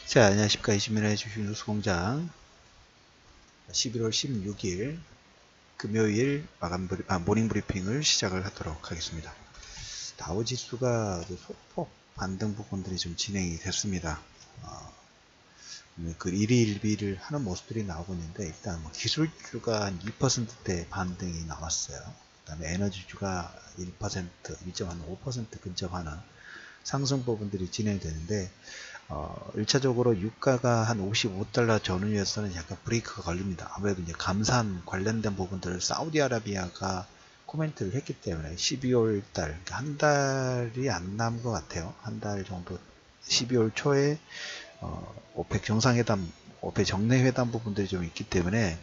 자, 안녕하십니까. 이시민의 주식뉴스공장 11월 16일 금요일 모닝 브리핑을 시작을 하도록 하겠습니다. 다우지수가 소폭 반등 부분들이 좀 진행이 됐습니다. 그 1위 1비를 하는 모습들이 나오고 있는데, 일단 뭐 기술주가 한 2%대 반등이 나왔어요. 그 다음에 에너지주가 1%, 2.5% 근접하는 상승 부분들이 진행되는데, 1차적으로 유가가 한 55달러 전후에서는 약간 브레이크가 걸립니다. 아무래도 이제 감산 관련된 부분들을 사우디아라비아가 코멘트를 했기 때문에 12월 달, 그러니까 한 달이 안 남은 것 같아요. 한 달 정도, 12월 초에 오펙 정상회담, 오펙 정례회담 부분들이 좀 있기 때문에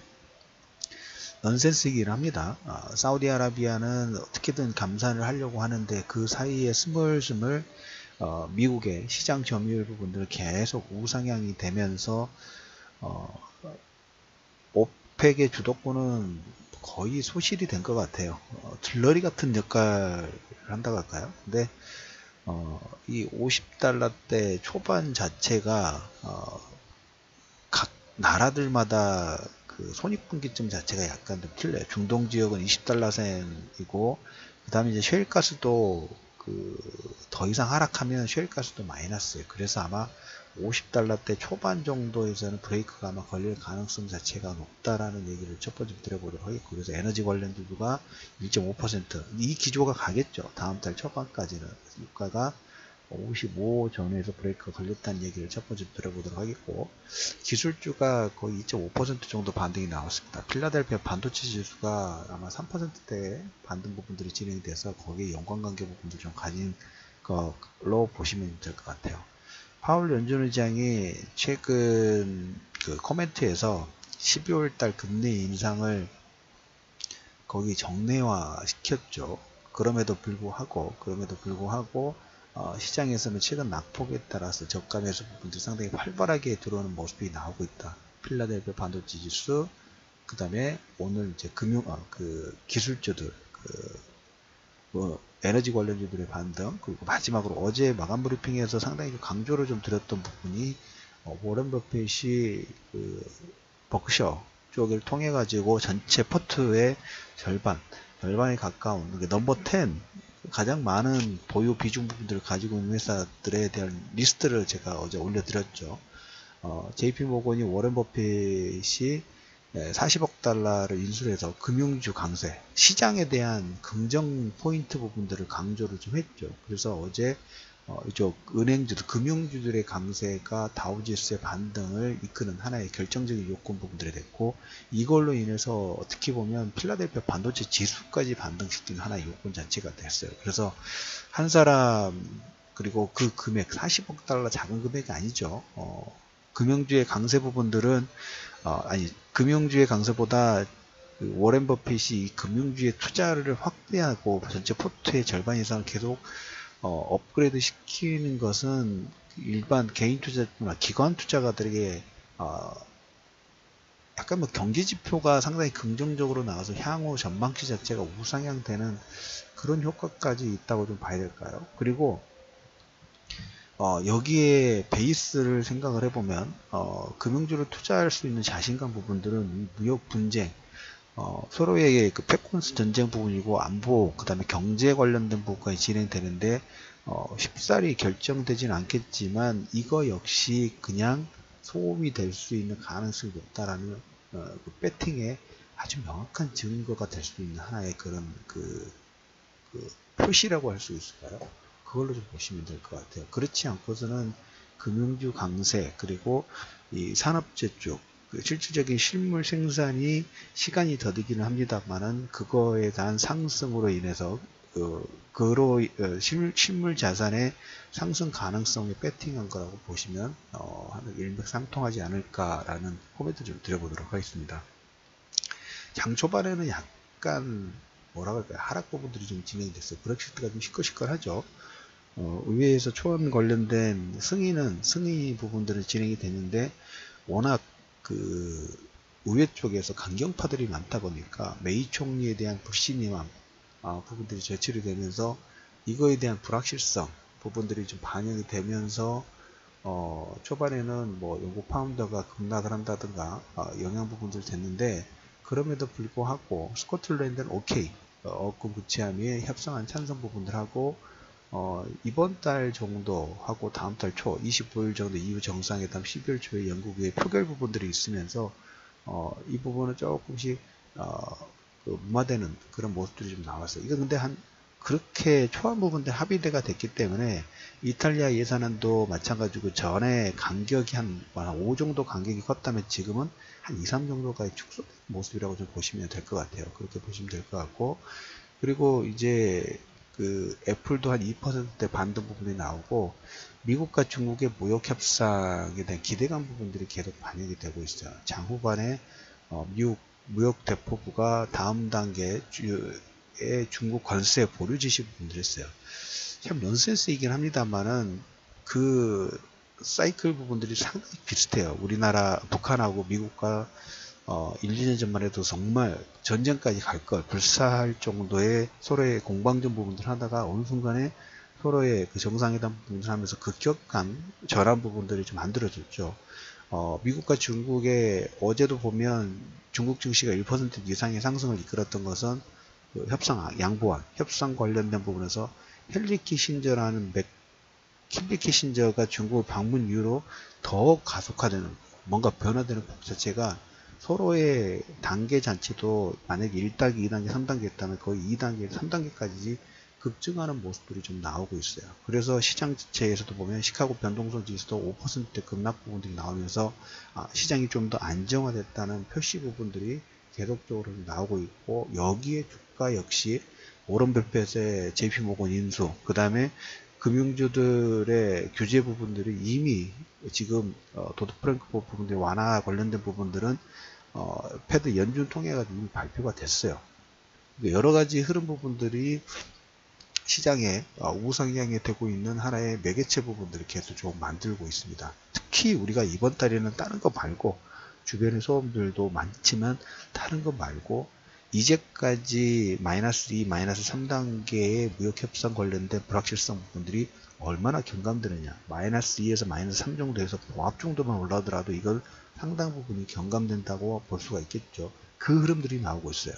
넌센스이긴 합니다. 사우디아라비아는 어떻게든 감산을 하려고 하는데 그 사이에 스물스물 미국의 시장 점유율 부분들 계속 우상향이 되면서 오펙의 주도권은 거의 소실이 된 것 같아요. 들러리 같은 역할을 한다고 할까요? 근데 이 50달러대 초반 자체가 각 나라들마다 그 손익분기점 자체가 약간 좀 틀려요. 중동 지역은 20달러 센이고, 그 다음에 이제 셰일가스도 더 이상 하락하면 셰일가스도 마이너스예요. 그래서 아마 50달러대 초반 정도에서는 브레이크가 아마 걸릴 가능성 자체가 높다라는 얘기를 첫 번째 드려보도록 하겠고, 그래서 에너지 관련주가 1.5%이 기조가 가겠죠. 다음 달 초반까지는 유가가 55 전후에서 브레이크가 걸렸다는 얘기를 첫 번째 들어보도록 하겠고, 기술주가 거의 2.5% 정도 반등이 나왔습니다. 필라델피아 반도체 지수가 아마 3%대 반등 부분들이 진행이 돼서 거기에 연관관계 부분들 좀 가진 걸로 보시면 될 것 같아요. 파월 연준의장이 최근 그 코멘트에서 12월 달 금리 인상을 거기 정례화 시켰죠. 그럼에도 불구하고 시장에서는 최근 낙폭에 따라서 저가 매수 부분들이 상당히 활발하게 들어오는 모습이 나오고 있다. 필라델피아 반도체 지수, 그 다음에 오늘 이제 기술주들, 에너지 관련주들의 반등, 그리고 마지막으로 어제 마감 브리핑에서 상당히 강조를 좀 드렸던 부분이 워런 버핏이 버크셔 쪽을 통해 가지고 전체 포트의 절반에 가까운 넘버 10 가장 많은 보유 비중 부분들을 가지고 있는 회사들에 대한 리스트를 제가 어제 올려드렸죠. JP모건이 워런 버핏이 40억 달러를 인수해서 금융주 강세, 시장에 대한 긍정 포인트 부분들을 강조를 좀 했죠. 그래서 어제 이쪽 은행주들, 금융주들의 강세가 다우지수의 반등을 이끄는 하나의 결정적인 요건 부분들이 됐고, 이걸로 인해서 어떻게 보면 필라델피아 반도체 지수까지 반등시키는 하나의 요건 자체가 됐어요. 그래서 한 사람, 그리고 그 금액 40억 달러 작은 금액이 아니죠. 금융주의 강세 부분들은 금융주의 강세보다 워렌 버핏이 금융주의 투자를 확대하고 전체 포트의 절반 이상을 계속 업그레이드 시키는 것은 일반 개인 투자나 기관 투자가들에게 약간 경제 지표가 상당히 긍정적으로 나와서 향후 전망치 자체가 우상향되는 그런 효과까지 있다고 좀 봐야 될까요? 그리고 여기에 베이스를 생각을 해보면 금융주를 투자할 수 있는 자신감 부분들은 무역 분쟁, 서로에게 패권스 전쟁 부분이고 안보, 그 다음에 경제 관련된 부분까지 진행되는데 쉽사리 결정되진 않겠지만 이거 역시 그냥 소음이 될 수 있는 가능성이 높다라는 배팅의 아주 명확한 증거가 될 수 있는 하나의 그런 표시라고 할 수 있을까요? 그걸로 좀 보시면 될 것 같아요. 그렇지 않고서는 금융주 강세, 그리고 이 산업재 쪽 실질적인 실물 생산이 시간이 더디기는 합니다만은 그거에 대한 상승으로 인해서 실물 자산의 상승 가능성에 배팅한 거라고 보시면 일맥상통하지 않을까라는 코멘트 좀 드려보도록 하겠습니다. 장 초반에는 약간 뭐라고 할까요? 하락 부분들이 좀 진행이 됐어요. 브렉시트가 좀 시끌시끌하죠. 의회에서 초안 관련된 승인 부분들은 진행이 됐는데 워낙 의회 쪽에서 강경파들이 많다 보니까 메이 총리에 대한 불신임함 부분들이 제출이 되면서 이거에 대한 불확실성 부분들이 좀 반영이 되면서 초반에는 뭐 영국 파운드가 급락을 한다든가 영향 부분들 됐는데, 그럼에도 불구하고 스코틀랜드는 오케이, 어권 부채함에 협상한 찬성 부분들하고 이번 달 정도 하고 다음 달 초 25일 정도 이후 정상회담 12월 초에 영국의 표결 부분들이 있으면서 이 부분은 조금씩 무마되는 그런 모습들이 좀 나왔어요. 이거 근데 그렇게 초안 부분들 합의가 됐기 때문에 이탈리아 예산안도 마찬가지고 전에 간격이 한 5 정도 간격이 컸다면 지금은 한 2, 3 정도까지 축소된 모습이라고 좀 보시면 될 것 같아요. 그렇게 보시면 될 것 같고, 그리고 이제 그 애플도 한 2%대 반등 부분이 나오고, 미국과 중국의 무역 협상에 대한 기대감 부분들이 계속 반영이 되고 있어요. 장후반에 미국 무역 대표부가 다음 단계 중국 관세 보류 지시 부분들 했어요. 참 넌센스이긴 합니다만은 그 사이클 부분들이 상당히 비슷해요. 우리나라 북한하고 미국과 1, 2년 전만 해도 정말 전쟁까지 갈 걸 불사할 정도의 서로의 공방전 부분들 하다가 어느 순간에 서로의 그 정상회담 부분들 하면서 급격한 전환 부분들이 좀 만들어졌죠. 미국과 중국의 어제도 보면 중국 증시가 1% 이상의 상승을 이끌었던 것은 그 양보안, 협상 관련된 부분에서 헨리 키신저가 중국 방문 이후로 더 가속화되는, 뭔가 변화되는 국 자체가 서로의 단계 자체도 만약에 1단계, 2단계, 3단계 했다면 거의 2단계, 3단계까지 급증하는 모습들이 좀 나오고 있어요. 그래서 시장 자체에서도 보면 시카고 변동성 지수도 5%대 급락 부분들이 나오면서 시장이 좀 더 안정화됐다는 표시 부분들이 계속적으로 나오고 있고, 여기에 주가 역시 워런 버핏의 JP모건 인수, 그 다음에 금융주들의 규제 부분들이 이미 지금 도드-프랭크 부분들 완화 관련된 부분들은 패드 연준 통해가 이미 발표가 됐어요. 여러 가지 흐름 부분들이 시장에 우상향이 되고 있는 하나의 매개체 부분들을 계속 좀 만들고 있습니다. 특히 우리가 이번 달에는 다른 거 말고, 주변의 소음들도 많지만 다른 거 말고 이제까지 마이너스 2, 마이너스 3단계의 무역 협상 관련된 불확실성 부분들이 얼마나 경감되느냐. 마이너스 2에서 마이너스 3 정도에서 보합 정도만 올라오더라도 이걸 상당 부분이 경감된다고 볼 수가 있겠죠. 그 흐름들이 나오고 있어요.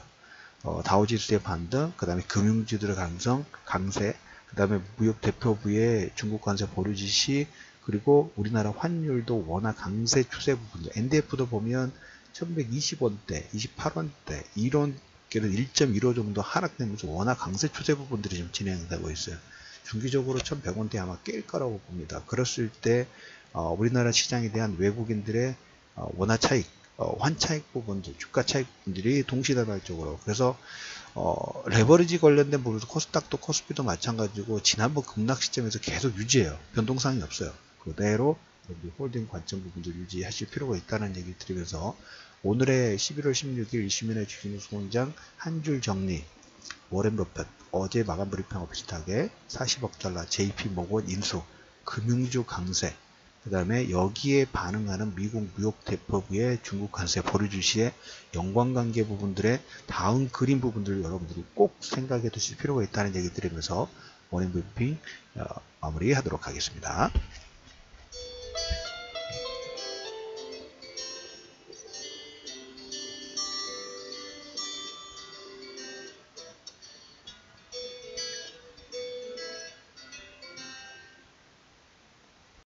다우지수의 반등, 그 다음에 금융주들의 강세, 그 다음에 무역 대표부의 중국 관세 보류 지시, 그리고 우리나라 환율도 워낙 강세 추세 부분들, NDF도 보면 1120원대, 28원대, 이런 게는 1.15 정도 하락되면서 워낙 강세 추세 부분들이 좀 진행되고 있어요. 중기적으로 1100원대 아마 깰 거라고 봅니다. 그랬을 때 우리나라 시장에 대한 외국인들의 원화 차익, 환차익 부분들, 주가 차익 부분들이 동시다발적으로, 그래서 레버리지 관련된 부분도 코스닥도 코스피도 마찬가지고 지난번 급락 시점에서 계속 유지해요. 변동사항이 없어요. 그대로 우리 홀딩 관점 부분도 유지하실 필요가 있다는 얘기 드리면서, 오늘의 11월 16일 이슈민의 주식뉴스 공장 한 줄 정리, 워렌 버핏 어제 마감 브리핑하고 비슷하게 40억 달러 JP모건 인수, 금융주 강세, 그 다음에 여기에 반응하는 미국 무역 대표부의 중국 관세 보류 지시의 연관관계 부분들의 다음 그림 부분들을 여러분들이 꼭 생각해 두실 필요가 있다는 얘기 드리면서 모닝 브리핑 마무리하도록 하겠습니다.